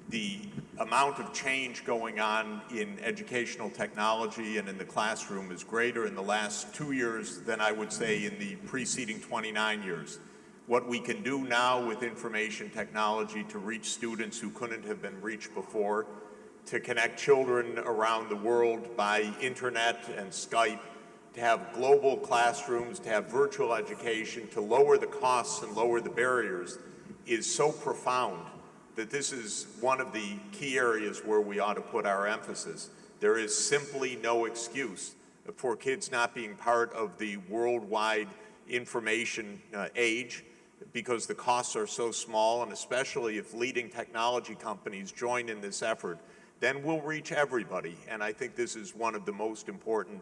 the amount of change going on in educational technology and in the classroom is greater in the last 2 years than I would say in the preceding 29 years. What we can do now with information technology to reach students who couldn't have been reached before, to connect children around the world by internet and Skype, to have global classrooms, to have virtual education, to lower the costs and lower the barriers is so profound that this is one of the key areas where we ought to put our emphasis. There is simply no excuse for kids not being part of the worldwide information age because the costs are so small, and especially if leading technology companies join in this effort, then we'll reach everybody. And I think this is one of the most important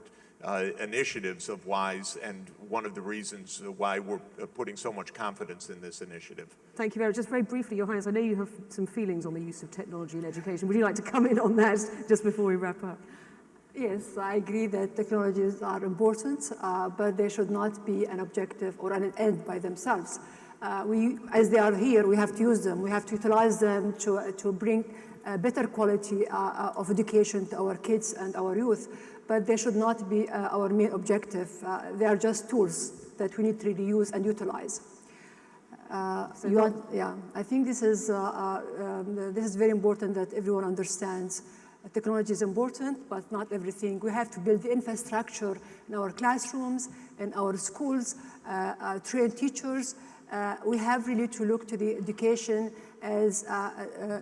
initiatives of WISE and one of the reasons why we're putting so much confidence in this initiative. Thank you very much. Just very briefly, Your Highness, I know you have some feelings on the use of technology in education. Would you like to come in on that just before we wrap up? Yes, I agree that technologies are important, but they should not be an objective or an end by themselves. As they are here, we have to use them. We have to utilize them to bring better quality of education to our kids and our youth, but they should not be our main objective. They are just tools that we need to really use and utilize. I think this is very important that everyone understands. Technology is important, but not everything. We have to build the infrastructure in our classrooms, in our schools, train teachers. We have really to look to the education as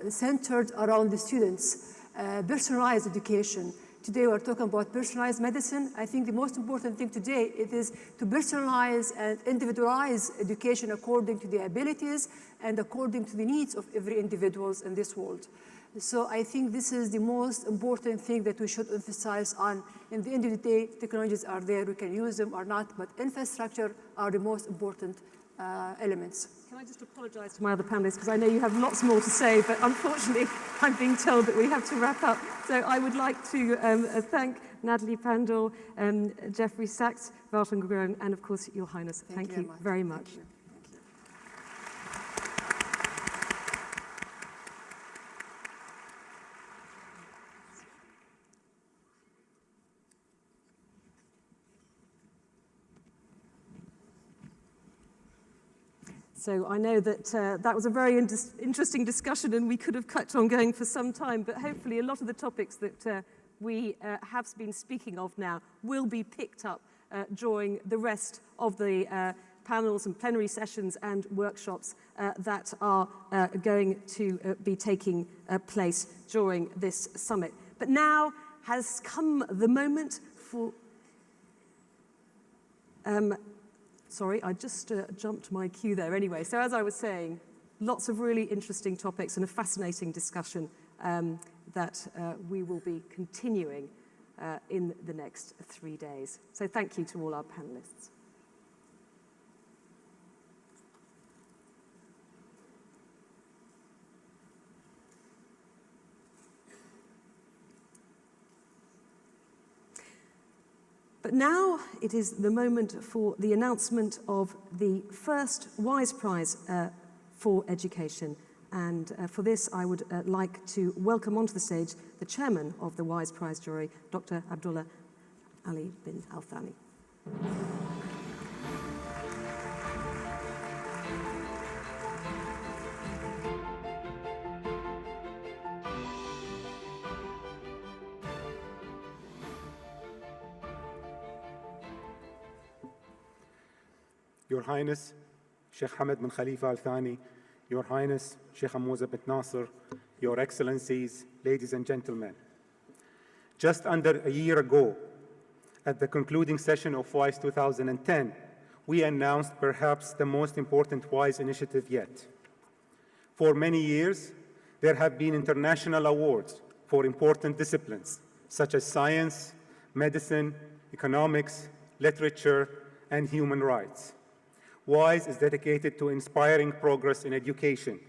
centered around the students, personalized education. Today we're talking about personalized medicine. I think the most important thing today it is to personalize and individualize education according to the abilities and according to the needs of every individual in this world. So I think this is the most important thing that we should emphasize on. In the end of the day, technologies are there, we can use them or not, but infrastructure are the most important elements. Can I just apologise to my other panellists, because I know you have lots more to say, but unfortunately I'm being told that we have to wrap up. So I would like to thank Natalie Pandor, Jeffrey Sachs, Walter Guggen, and of course, Your Highness. Thank you very much. Thank you. So I know that that was a very interesting discussion, and we could have kept on going for some time, but hopefully a lot of the topics that we have been speaking of now will be picked up during the rest of the panels and plenary sessions and workshops that are going to be taking place during this summit. But now has come the moment for... Sorry, I just jumped my cue there. Anyway, so as I was saying, lots of really interesting topics and a fascinating discussion that we will be continuing in the next 3 days. So thank you to all our panelists. But now it is the moment for the announcement of the first WISE Prize for Education. And for this, I would like to welcome onto the stage the chairman of the WISE Prize jury, Dr. Abdullah Ali bin Al-Thani. Your Highness, Sheikh Hamad bin Khalifa Al Thani, Your Highness, Sheikh Hamouza bin Nasser, Your Excellencies, ladies and gentlemen. Just under a year ago, at the concluding session of WISE 2010, we announced perhaps the most important WISE initiative yet. For many years, there have been international awards for important disciplines, such as science, medicine, economics, literature, and human rights. WISE is dedicated to inspiring progress in education,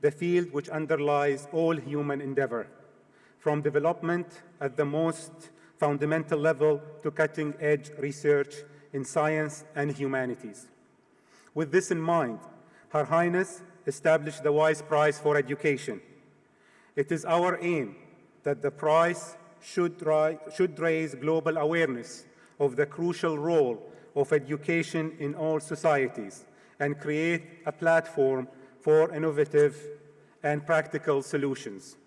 the field which underlies all human endeavor, from development at the most fundamental level to cutting-edge research in science and humanities. With this in mind, Her Highness established the WISE Prize for Education. It is our aim that the prize should raise global awareness of the crucial role of education in all societies and create a platform for innovative and practical solutions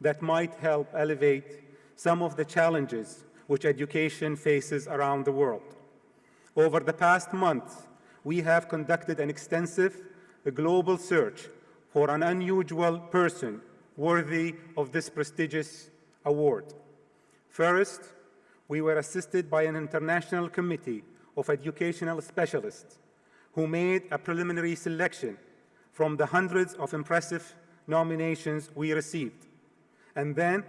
that might help elevate some of the challenges which education faces around the world. Over the past month, we have conducted an extensive global search for an unusual person worthy of this prestigious award. First, we were assisted by an international committee of educational specialists who made a preliminary selection from the hundreds of impressive nominations we received. And then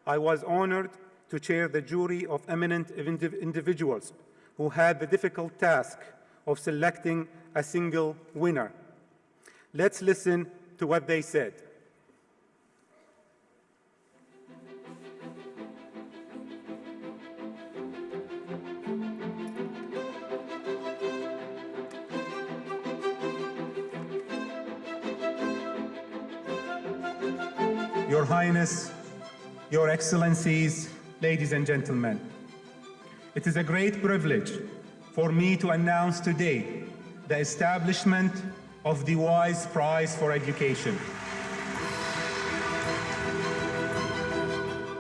I was honored to chair the jury of eminent individuals who had the difficult task of selecting a single winner. Let's listen to what they said. Your Highness, Your Excellencies, ladies and gentlemen, it is a great privilege for me to announce today the establishment of the WISE Prize for Education.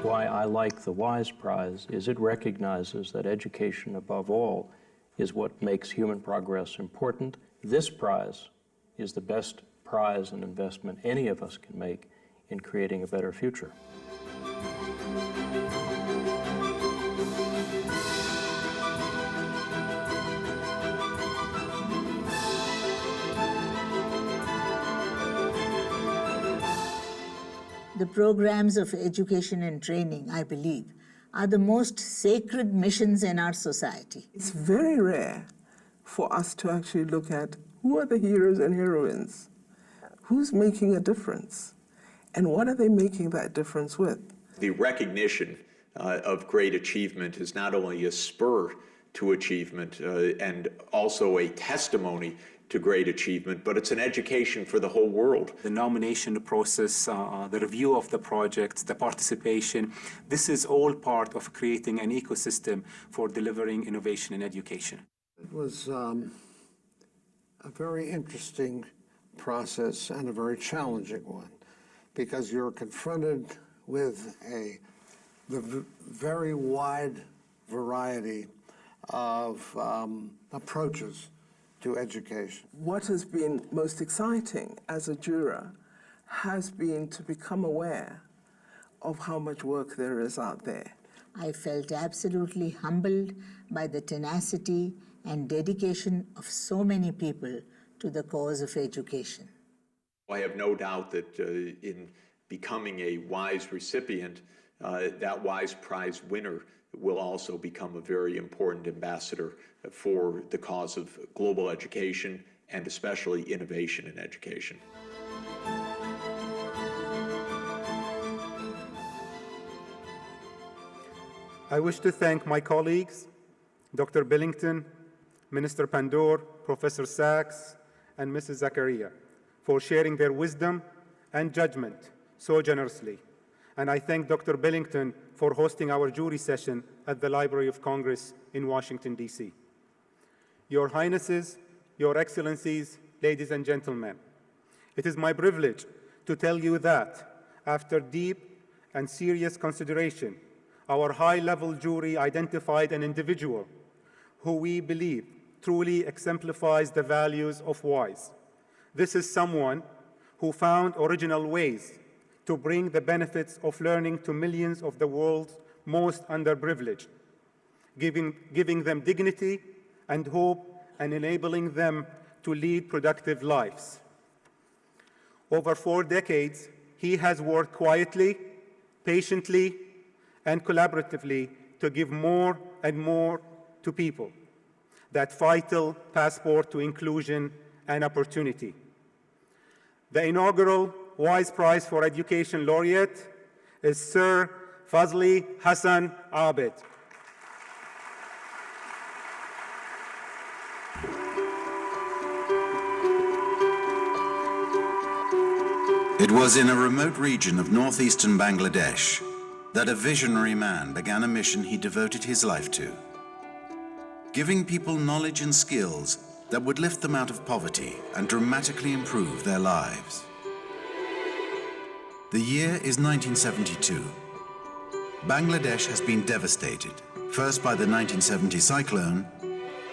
Why I like the WISE Prize is it recognizes that education, above all, is what makes human progress important. This prize is the best prize and investment any of us can make in creating a better future. The programs of education and training, I believe, are the most sacred missions in our society. It's very rare for us to actually look at who are the heroes and heroines, who's making a difference, and what are they making that difference with? The recognition of great achievement is not only a spur to achievement and also a testimony to great achievement, but it's an education for the whole world. The nomination process, the review of the projects, the participation, this is all part of creating an ecosystem for delivering innovation in education. It was a very interesting process and a very challenging one, because you're confronted with the very wide variety of approaches to education. What has been most exciting as a juror has been to become aware of how much work there is out there. I felt absolutely humbled by the tenacity and dedication of so many people to the cause of education. I have no doubt that in becoming a WISE recipient, that WISE Prize winner will also become a very important ambassador for the cause of global education and especially innovation in education. I wish to thank my colleagues, Dr. Billington, Minister Pandor, Professor Sachs, and Mrs. Zakaria, for sharing their wisdom and judgment so generously. And I thank Dr. Billington for hosting our jury session at the Library of Congress in Washington, D.C. Your Highnesses, Your Excellencies, ladies and gentlemen, it is my privilege to tell you that, after deep and serious consideration, our high-level jury identified an individual who we believe truly exemplifies the values of WISE. This is someone who found original ways to bring the benefits of learning to millions of the world's most underprivileged, giving them dignity and hope and enabling them to lead productive lives. Over 4 decades, he has worked quietly, patiently, and collaboratively to give more and more to people, that vital passport to inclusion and opportunity. The inaugural WISE Prize for Education laureate is Sir Fazli Hassan Abed. It was in a remote region of northeastern Bangladesh that a visionary man began a mission he devoted his life to, giving people knowledge and skills that would lift them out of poverty and dramatically improve their lives. The year is 1972. Bangladesh has been devastated, first by the 1970 cyclone,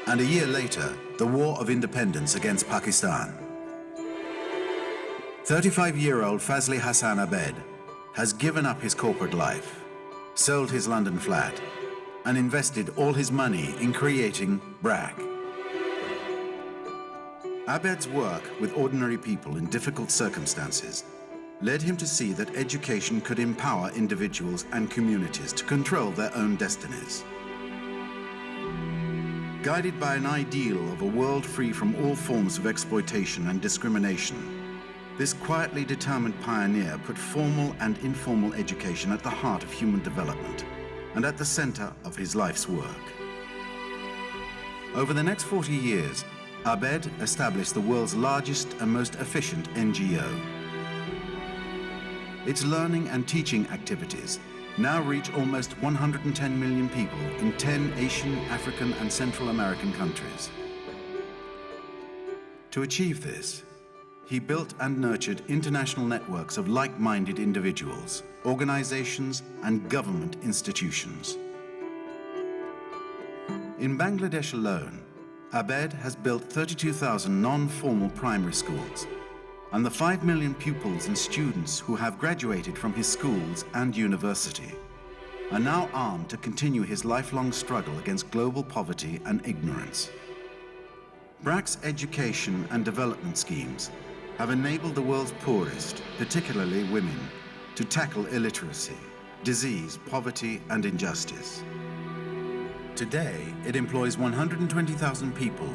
and a year later, the War of Independence against Pakistan. 35-year-old Fazli Hassan Abed has given up his corporate life, sold his London flat, and invested all his money in creating BRAC. Abed's work with ordinary people in difficult circumstances led him to see that education could empower individuals and communities to control their own destinies. Guided by an ideal of a world free from all forms of exploitation and discrimination, this quietly determined pioneer put formal and informal education at the heart of human development and at the center of his life's work. Over the next 40 years, Abed established the world's largest and most efficient NGO. Its learning and teaching activities now reach almost 110 million people in 10 Asian, African, and Central American countries. To achieve this, he built and nurtured international networks of like-minded individuals, organizations, and government institutions. In Bangladesh alone, Abed has built 32,000 non-formal primary schools, and the 5 million pupils and students who have graduated from his schools and university are now armed to continue his lifelong struggle against global poverty and ignorance. BRAC's education and development schemes have enabled the world's poorest, particularly women, to tackle illiteracy, disease, poverty, and injustice. Today, it employs 120,000 people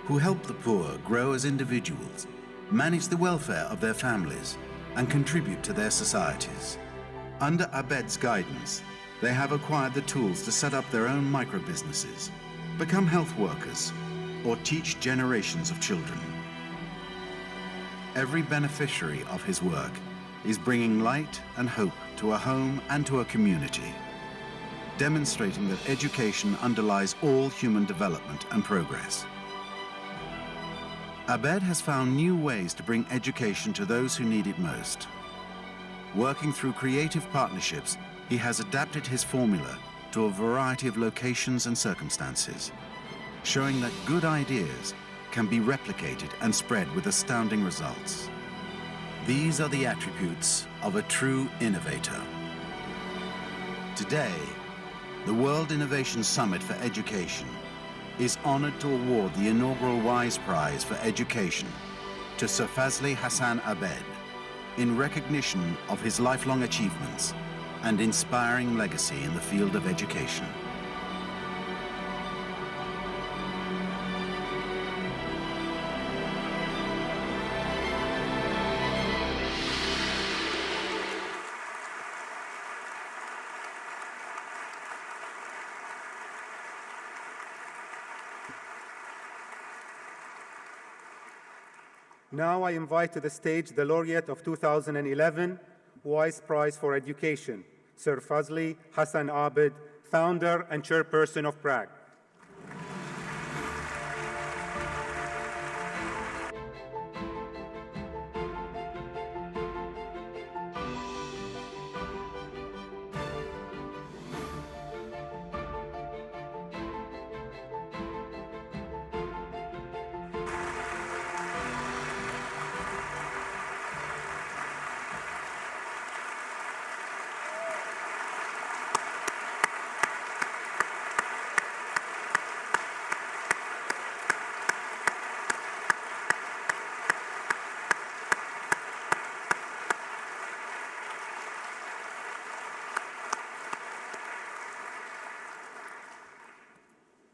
who help the poor grow as individuals, manage the welfare of their families, and contribute to their societies. Under Abed's guidance, they have acquired the tools to set up their own micro-businesses, become health workers, or teach generations of children. Every beneficiary of his work is bringing light and hope to a home and to a community, demonstrating that education underlies all human development and progress. Abed has found new ways to bring education to those who need it most. Working through creative partnerships, he has adapted his formula to a variety of locations and circumstances, showing that good ideas can be replicated and spread with astounding results. These are the attributes of a true innovator. Today, the World Innovation Summit for Education is honored to award the inaugural Wise Prize for Education to Sir Fazli Hassan Abed in recognition of his lifelong achievements and inspiring legacy in the field of education. Now I invite to the stage the laureate of 2011 Wise Prize for Education, Sir Fazli Hassan Abed, founder and chairperson of Prague.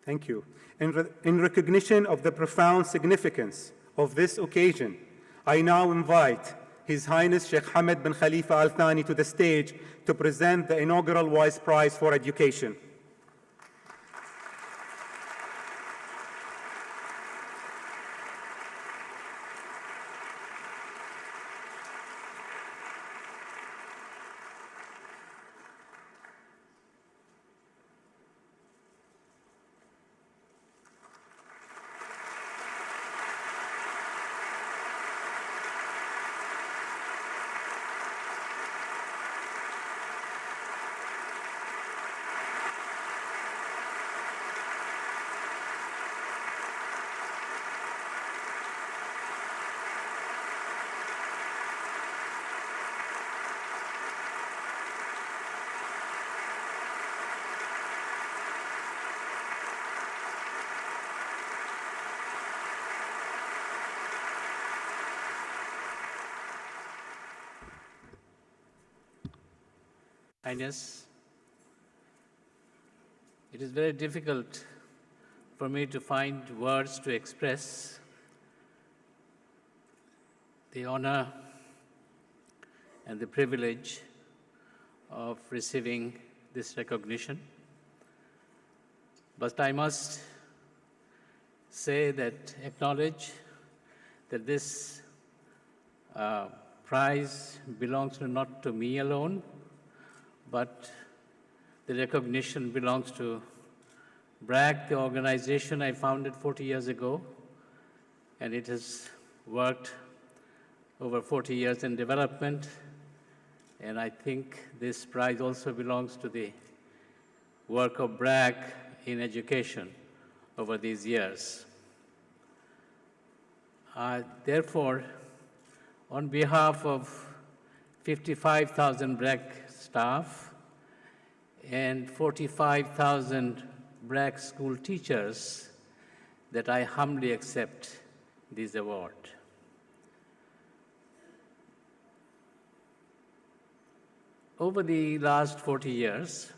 Thank you. In recognition of the profound significance of this occasion, I now invite His Highness Sheikh Hamad bin Khalifa Al Thani to the stage to present the inaugural Wise Prize for Education. Highness, it is very difficult for me to find words to express the honor and the privilege of receiving this recognition. But I must say that, acknowledge that this prize belongs not to me alone, but the recognition belongs to BRAC, the organization I founded 40 years ago, and it has worked over 40 years in development, and I think this prize also belongs to the work of BRAC in education over these years. Therefore, on behalf of 55,000 BRAC staff and 45,000 BRAC school teachers, that I humbly accept this award. Over the last 40 years,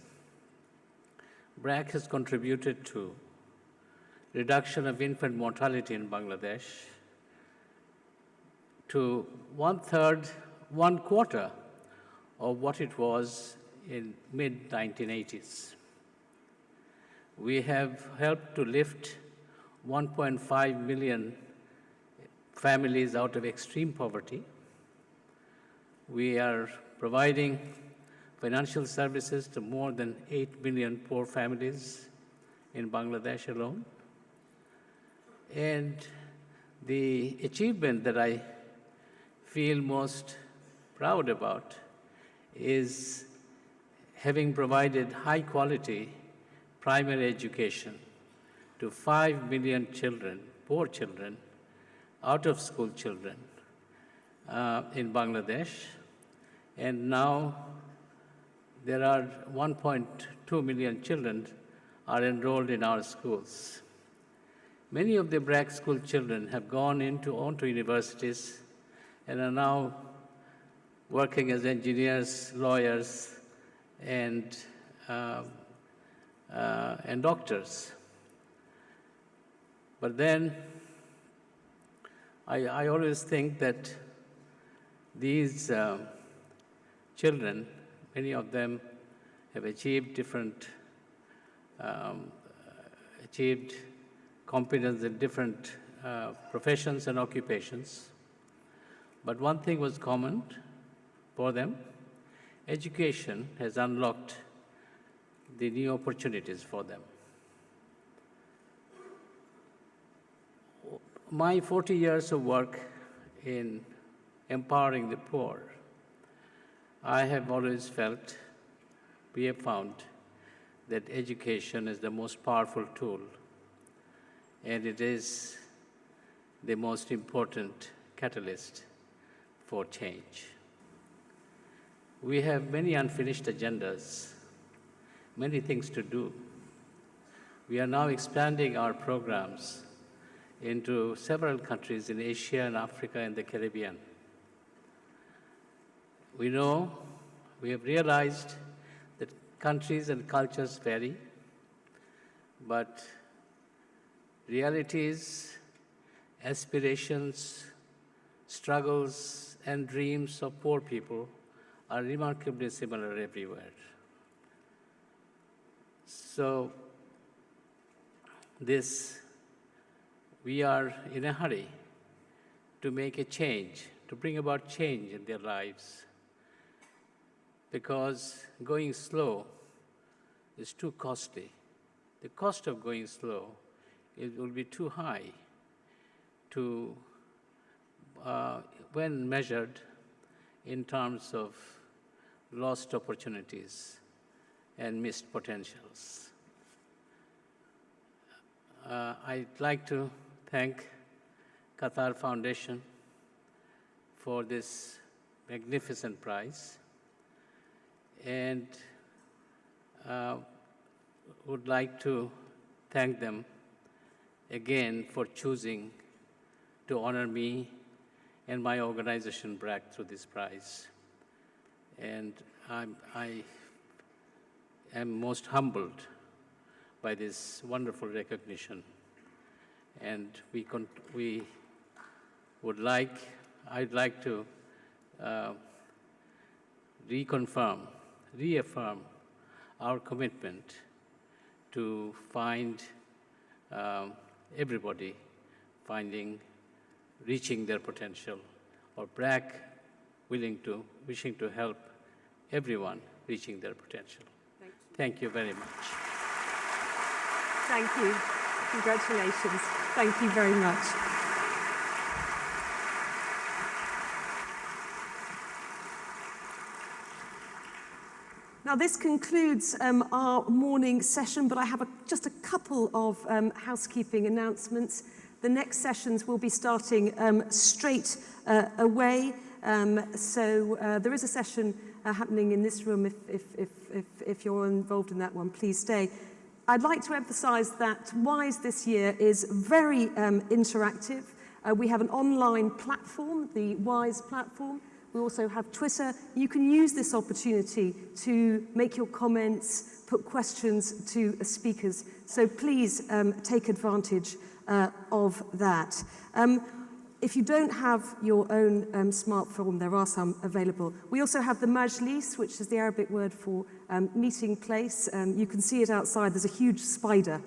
BRAC has contributed to reduction of infant mortality in Bangladesh to 1/4 of what it was in mid-1980s. We have helped to lift 1.5 million families out of extreme poverty. We are providing financial services to more than 8 million poor families in Bangladesh alone. And the achievement that I feel most proud about is having provided high-quality primary education to 5 million children, poor children, out-of-school children in Bangladesh. And now there are 1.2 million children are enrolled in our schools. Many of the BRAC school children have gone onto universities and are now working as engineers, lawyers, and doctors. But then I always think that these children, many of them have achieved competence in different professions and occupations. But one thing was common for them: education has unlocked the new opportunities for them. My 40 years of work in empowering the poor, I have always felt, we have found, that education is the most powerful tool, and it is the most important catalyst for change. We have many unfinished agendas, many things to do. We are now expanding our programs into several countries in Asia and Africa and the Caribbean. We have realized that countries and cultures vary, but realities, aspirations, struggles, and dreams of poor people are remarkably similar everywhere. So we are in a hurry to make a change, to bring about change in their lives, because going slow is too costly. The cost of going slow will be too high when measured in terms of lost opportunities and missed potentials. I'd like to thank Qatar Foundation for this magnificent prize, and would like to thank them again for choosing to honor me and my organization, BRAC, through this prize. And I am most humbled by this wonderful recognition. And I'd like to reaffirm our commitment to find everybody reaching their potential, or BRAC wishing to help everyone reaching their potential. Thank you very much. Thank you. Congratulations. Thank you very much. Now, this concludes our morning session, but I have just a couple of housekeeping announcements. The next sessions will be starting straight away. So there is a session happening in this room. If you're involved in that one, please stay. I'd like to emphasize that WISE this year is very interactive. We have an online platform, the WISE platform, We also have Twitter. You can use this opportunity to make your comments, put questions to speakers. So please take advantage of that. If you don't have your own smartphone, there are some available. We also have the Majlis, which is the Arabic word for meeting place. You can see it outside. There's a huge spider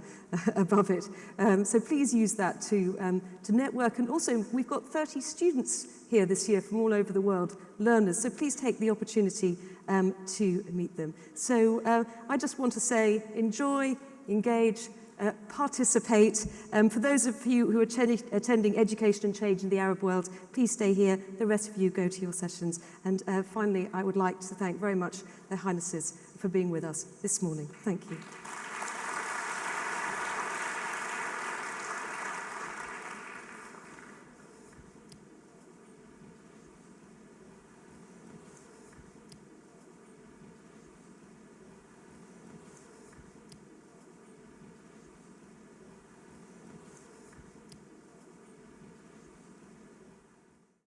above it. So please use that to network. And also, we've got 30 students here this year from all over the world, learners. So please take the opportunity to meet them. So I just want to say, enjoy, engage, participate. For those of you who are attending Education and Change in the Arab World, please stay here. The rest of you go to your sessions. And finally, I would like to thank very much their Highnesses for being with us this morning. Thank you.